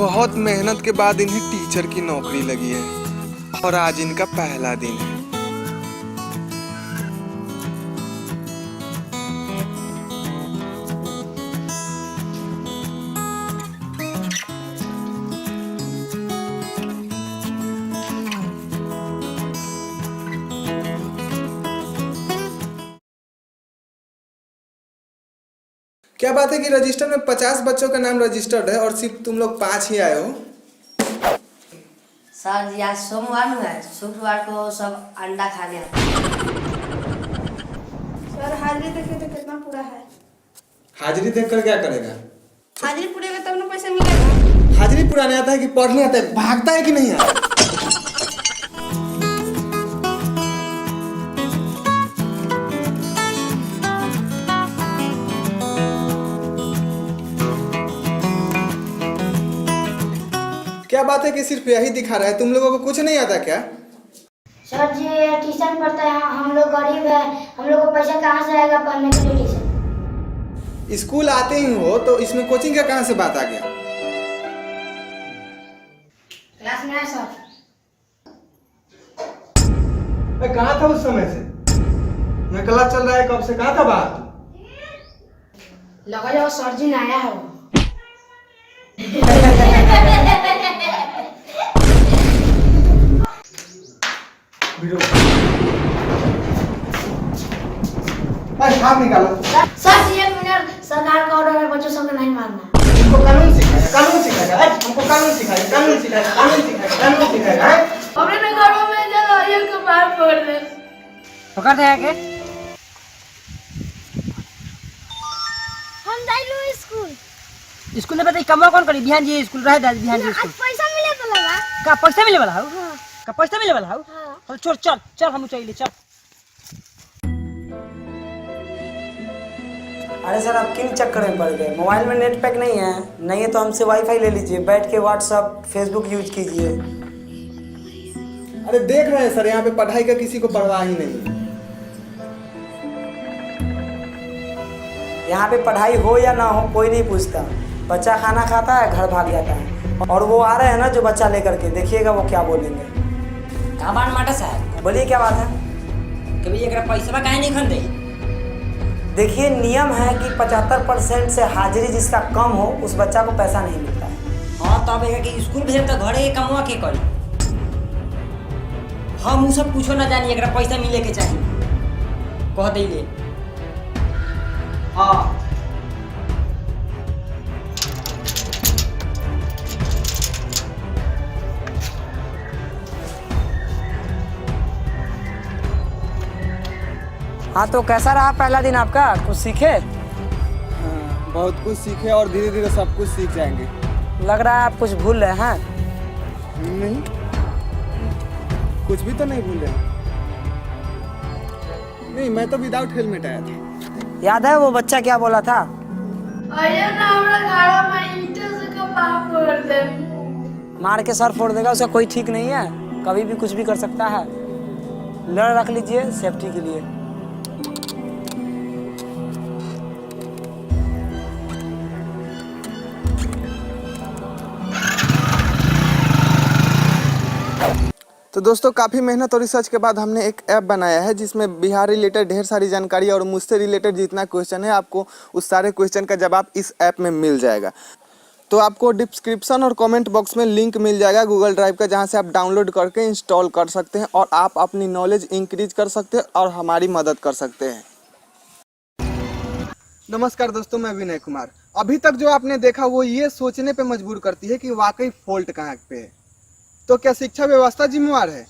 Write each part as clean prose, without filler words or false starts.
बहुत मेहनत के बाद इन्हें टीचर की नौकरी लगी है और आज इनका पहला दिन है। क्या बात है कि रजिस्टर में 50 बच्चों का नाम रजिस्टर्ड है और सिर्फ तुम लोग 5 ही आए हो। सर जी आज सोमवार है, शुक्रवार को सब अंडा खाने आते हैं। सर हाजिरी देखिए तो कितना पूरा है। हाजिरी देखकर क्या करेगा? हाजिरी पूरेगा तब ना पैसा मिलेगा। हाजिरी पुराने आता है कि पढ़ने आता है, भागता है कि नहीं आता? क्या बात है कि सिर्फ यही दिखा रहा है, तुम लोगों को कुछ नहीं आता क्या? सर जी ट्यूशन पढ़ते हैं, हम लोग गरीब हैं, हम लोग को पैसा कहाँ से आएगा पढ़ने के लिए ट्यूशन? स्कूल आते ही हो तो इसमें कोचिंग का कहाँ से बात आ गया? क्लास में है सर। मैं कहाँ था उस समय से? मैं क्लास चल रहा है कब से, कहाँ था बात? लगा जाओ सर जी नया है वो। हाथ निकालो। सर जी 1 मिनट, सरकार का ऑर्डर है बच्चों सबको नहीं मारना। हमको कानून सिखाएगा, कानून सिखाएगा, हमको कानून सिखाएगा, कानून सिखाएगा, कानून सिखाएगा, कानून सिखाएगा। हमने घरों में चलो ये को मार फोड़ दे। पकड़ दे आके। हम जाइलो स्कूल। स्कूल में बताइए कमा कौन करी? बिहान जी स्कूल रहे दादी, बिहान जी स्कूल। पैसा मिले तो लगा। का पैसा मिले वाला हो? का पैसा मिले वाला हो? हां। चल चल चल हम चाहिए चल। अरे सर आप किन चक्कर में पड़ गए? मोबाइल में नेट पैक नहीं है, नहीं है तो हमसे वाईफाई ले लीजिए, बैठ के व्हाट्सअप फेसबुक यूज कीजिए। अरे देख रहे हैं सर, यहाँ पे पढ़ाई का किसी को परवाह ही नहीं है। यहाँ पे पढ़ाई हो या ना हो कोई नहीं पूछता, बच्चा खाना खाता है घर भाग जाता है। और वो आ रहे हैं ना जो बच्चा लेकर के, देखिएगा वो क्या बोलेंगे। काबान माटा साहब बोलिए क्या बात है? कभी एकरा पैसा काहे नहीं खन दे? देखिए नियम है कि 75% से हाजिरी जिसका कम हो उस बच्चा को पैसा नहीं मिलता है। हाँ तब एक कि स्कूल भेज तो घरे कमवा के करी। हम उ सब कुछो ना जानी, एकरा पैसा मिले के चाहिए कह दे। हाँ हाँ तो कैसा रहा पहला दिन आपका? कुछ सीखे? बहुत कुछ सीखे और धीरे धीरे सब कुछ सीख जाएंगे। लग रहा है आप कुछ भूल रहे हैं। नहीं, कुछ भी तो नहीं भूले। नहीं, मैं तो विदाउट हेलमेट आया था। याद है वो बच्चा क्या बोला था? अरे ना हमरा घरों में ईंटों से कबाब फोड़ दे। मार के सर फोड़ देगा, उसका कोई ठीक नहीं है, कभी भी कुछ भी कर सकता है। लड़ रख लीजिए सेफ्टी के लिए। तो दोस्तों काफ़ी मेहनत और रिसर्च के बाद हमने एक ऐप बनाया है जिसमें बिहार रिलेटेड ढेर सारी जानकारी और मुझसे रिलेटेड जितना क्वेश्चन है आपको उस सारे क्वेश्चन का जवाब इस ऐप में मिल जाएगा। तो आपको डिस्क्रिप्शन और कमेंट बॉक्स में लिंक मिल जाएगा गूगल ड्राइव का, जहां से आप डाउनलोड करके इंस्टॉल कर सकते हैं और आप अपनी नॉलेज इंक्रीज कर सकते हैं और हमारी मदद कर सकते हैं। नमस्कार दोस्तों, मैं विनय कुमार। अभी तक जो आपने देखा वो ये सोचने पे मजबूर करती है कि वाकई फॉल्ट कहाँ पे है। तो क्या शिक्षा व्यवस्था जिम्मेवार है?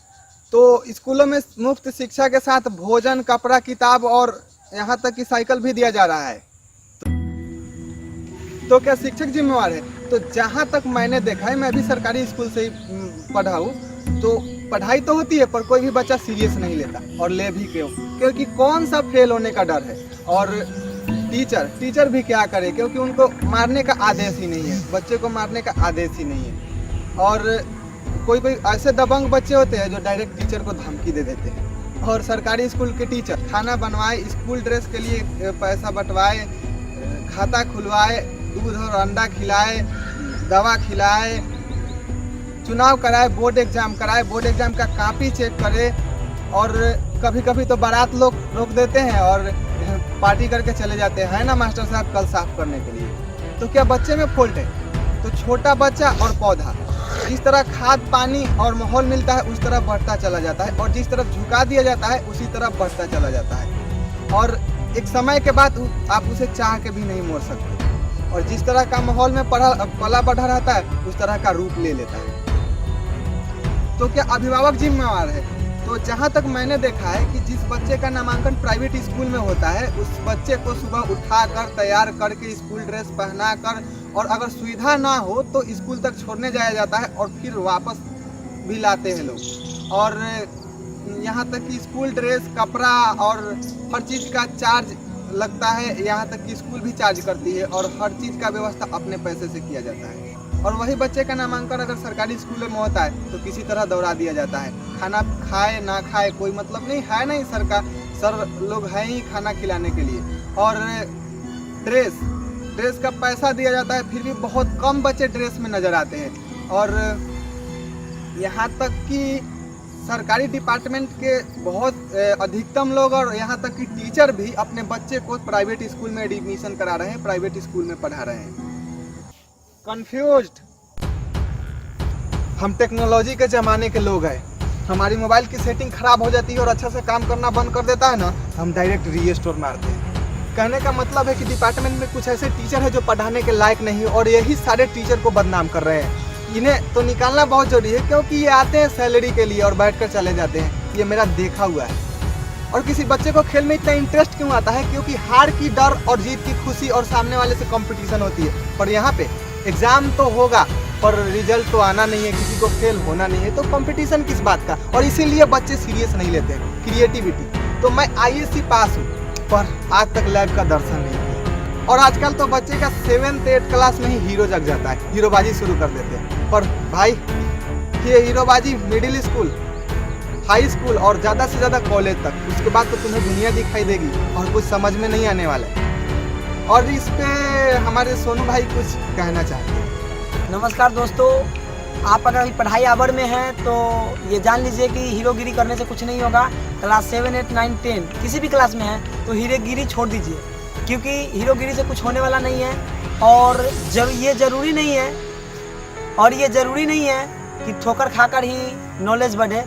तो स्कूलों में मुफ्त शिक्षा के साथ भोजन, कपड़ा, किताब और यहाँ तक कि साइकिल भी दिया जा रहा है। तो क्या शिक्षक जिम्मेवार है? तो जहाँ तक मैंने देखा है, मैं भी सरकारी स्कूल से ही पढ़ा हूँ, तो पढ़ाई तो होती है पर कोई भी बच्चा सीरियस नहीं लेता। और ले भी क्यों? क्योंकि कौन सा फेल होने का डर है। और टीचर भी क्या करे, क्योंकि उनको मारने का आदेश ही नहीं है, बच्चे को मारने का आदेश ही नहीं है। और कोई ऐसे दबंग बच्चे होते हैं जो डायरेक्ट टीचर को धमकी दे देते हैं। और सरकारी स्कूल के टीचर खाना बनवाए, स्कूल ड्रेस के लिए पैसा बंटवाए, खाता खुलवाए, दूध और अंडा खिलाए, दवा खिलाए, चुनाव कराए, बोर्ड एग्जाम कराए, बोर्ड एग्जाम का कॉपी चेक करे, और कभी कभी तो बारात लोग रोक देते हैं और पार्टी करके चले जाते हैं ना मास्टर साहब कल साफ करने के लिए। तो क्या बच्चे में फॉल्ट है? तो छोटा बच्चा और पौधा जिस तरह खाद पानी और माहौल मिलता है उस तरह बढ़ता चला जाता है, और जिस तरफ झुका दिया जाता है उसी तरफ बढ़ता चला जाता है, और एक समय के बाद आप उसे चाह के भी नहीं मोड़ सकते, और जिस तरह का माहौल में पला बढ़ा रहता है उस तरह का रूप ले लेता है। तो क्या अभिभावक जिम्मेवार है? तो जहाँ तक मैंने देखा है कि जिस बच्चे का नामांकन प्राइवेट स्कूल में होता है उस बच्चे को सुबह उठाकर तैयार करके स्कूल ड्रेस पहना कर, और अगर सुविधा ना हो तो स्कूल तक छोड़ने जाया जाता है और फिर वापस भी लाते हैं लोग। और यहाँ तक कि स्कूल ड्रेस, कपड़ा और हर चीज़ का चार्ज लगता है, यहाँ तक कि स्कूल भी चार्ज करती है, और हर चीज़ का व्यवस्था अपने पैसे से किया जाता है। और वही बच्चे का नामांकन अगर सरकारी स्कूल में होता है तो किसी तरह दौड़ा दिया जाता है। खाना खाए ना खाए कोई मतलब नहीं है, नहीं सर लोग हैं ही खाना खिलाने के लिए। और ड्रेस का पैसा दिया जाता है, फिर भी बहुत कम बच्चे ड्रेस में नज़र आते हैं। और यहाँ तक कि सरकारी डिपार्टमेंट के बहुत अधिकतम लोग और यहाँ तक कि टीचर भी अपने बच्चे को प्राइवेट स्कूल में एडमिशन करा रहे हैं, प्राइवेट स्कूल में पढ़ा रहे हैं। कंफ्यूज्ड। हम टेक्नोलॉजी के ज़माने के लोग हैं, हमारी मोबाइल की सेटिंग ख़राब हो जाती है और अच्छा से काम करना बंद कर देता है ना, हम डायरेक्ट रीस्टोर मारते हैं। कहने का मतलब है कि डिपार्टमेंट में कुछ ऐसे टीचर हैं जो पढ़ाने के लायक नहीं, और यही सारे टीचर को बदनाम कर रहे हैं। इन्हें तो निकालना बहुत ज़रूरी है, क्योंकि ये आते हैं सैलरी के लिए और बैठ कर चले जाते हैं। ये मेरा देखा हुआ है। और किसी बच्चे को खेल में इतना इंटरेस्ट क्यों आता है? क्योंकि हार की डर और जीत की खुशी और सामने वाले से कंपटीशन होती है। पर यहाँ पे एग्ज़ाम तो होगा पर रिजल्ट तो आना नहीं है, किसी को फेल होना नहीं है, तो कंपटीशन किस बात का? और इसीलिए बच्चे सीरियस नहीं लेते हैं क्रिएटिविटी। तो मैं ISC पास हूँ पर आज तक लैब का दर्शन नहीं किया, और आजकल तो बच्चे का 7th 8th क्लास में ही हीरो जग जाता है, हीरोबाजी शुरू कर देते हैं। पर भाई ये हीरोबाजी मिडिल स्कूल, हाई स्कूल और ज़्यादा से ज़्यादा कॉलेज तक, उसके बाद तो तुम्हें दुनिया दिखाई देगी और कुछ समझ में नहीं आने वाला है। और इस पे हमारे सोनू भाई कुछ कहना चाहते हैं। नमस्कार दोस्तों, आप अगर अभी पढ़ाई आवर में हैं तो ये जान लीजिए कि हीरोगिरी करने से कुछ नहीं होगा। क्लास 7, 8, 9, 10 किसी भी क्लास में है तो हीरोगिरी छोड़ दीजिए, क्योंकि हीरोगिरी से कुछ होने वाला नहीं है। और ये ज़रूरी नहीं है कि ठोकर खाकर ही नॉलेज बढ़े।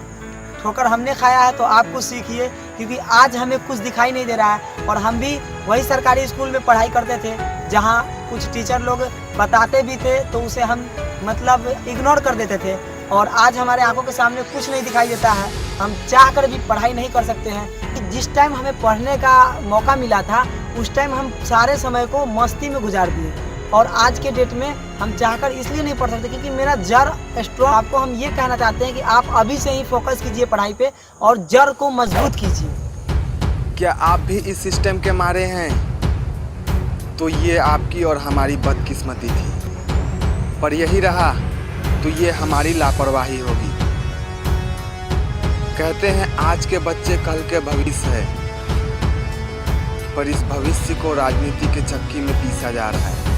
ठोकर हमने खाया है तो आप कुछ सीखिए, क्योंकि आज हमें कुछ दिखाई नहीं दे रहा है। और हम भी वही सरकारी स्कूल में पढ़ाई करते थे जहाँ कुछ टीचर लोग बताते भी थे तो उसे हम मतलब इग्नोर कर देते थे, और आज हमारे आंखों के सामने कुछ नहीं दिखाई देता है। हम चाह कर भी पढ़ाई नहीं कर सकते हैं। जिस टाइम हमें पढ़ने का मौका मिला था उस टाइम हम सारे समय को मस्ती में गुजार दिए, और आज के डेट में हम चाहकर इसलिए नहीं पढ़ सकते क्योंकि मेरा जड़ स्ट्रॉन्ग। आपको हम ये कहना चाहते हैं कि आप अभी से ही फोकस कीजिए पढ़ाई पे और जड़ को मजबूत कीजिए। क्या आप भी इस सिस्टम के मारे हैं? तो ये आपकी और हमारी बदकिस्मती थी, पर यही रहा तो ये हमारी लापरवाही होगी। कहते हैं आज के बच्चे कल के भविष्य है, पर इस भविष्य को राजनीति के चक्की में पीसा जा रहा है।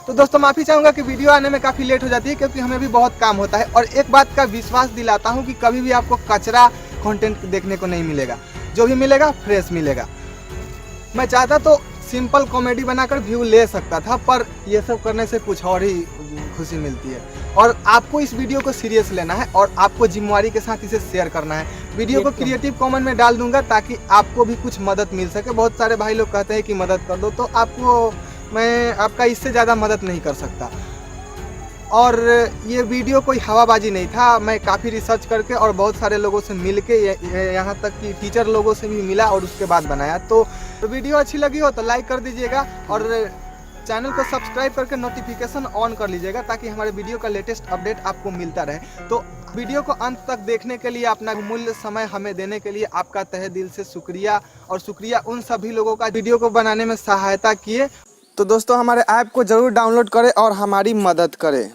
तो दोस्तों माफ़ी चाहूँगा कि वीडियो आने में काफ़ी लेट हो जाती है, क्योंकि हमें भी बहुत काम होता है। और एक बात का विश्वास दिलाता हूँ कि कभी भी आपको कचरा कंटेंट देखने को नहीं मिलेगा, जो भी मिलेगा फ्रेश मिलेगा। मैं चाहता तो सिंपल कॉमेडी बनाकर व्यू ले सकता था, पर ये सब करने से कुछ और ही खुशी मिलती है। और आपको इस वीडियो को सीरियस लेना है और आपको जिम्मेवारी के साथ इसे शेयर करना है। वीडियो को क्रिएटिव कॉमेंट में डाल दूंगा ताकि आपको भी कुछ मदद मिल सके। बहुत सारे भाई लोग कहते हैं कि मदद कर दो, तो आपको मैं आपका इससे ज़्यादा मदद नहीं कर सकता। और ये वीडियो कोई हवाबाजी नहीं था, मैं काफ़ी रिसर्च करके और बहुत सारे लोगों से मिल के, यहाँ तक कि टीचर लोगों से भी मिला और उसके बाद बनाया। तो वीडियो अच्छी लगी हो तो लाइक कर दीजिएगा और चैनल को सब्सक्राइब करके नोटिफिकेशन ऑन कर लीजिएगा ताकि हमारे वीडियो का लेटेस्ट अपडेट आपको मिलता रहे। तो वीडियो को अंत तक देखने के लिए, अपना मूल्य समय हमें देने के लिए आपका तहे दिल से शुक्रिया। और शुक्रिया उन सभी लोगों का वीडियो को बनाने में सहायता किए। तो दोस्तों हमारे ऐप को ज़रूर डाउनलोड करें और हमारी मदद करें।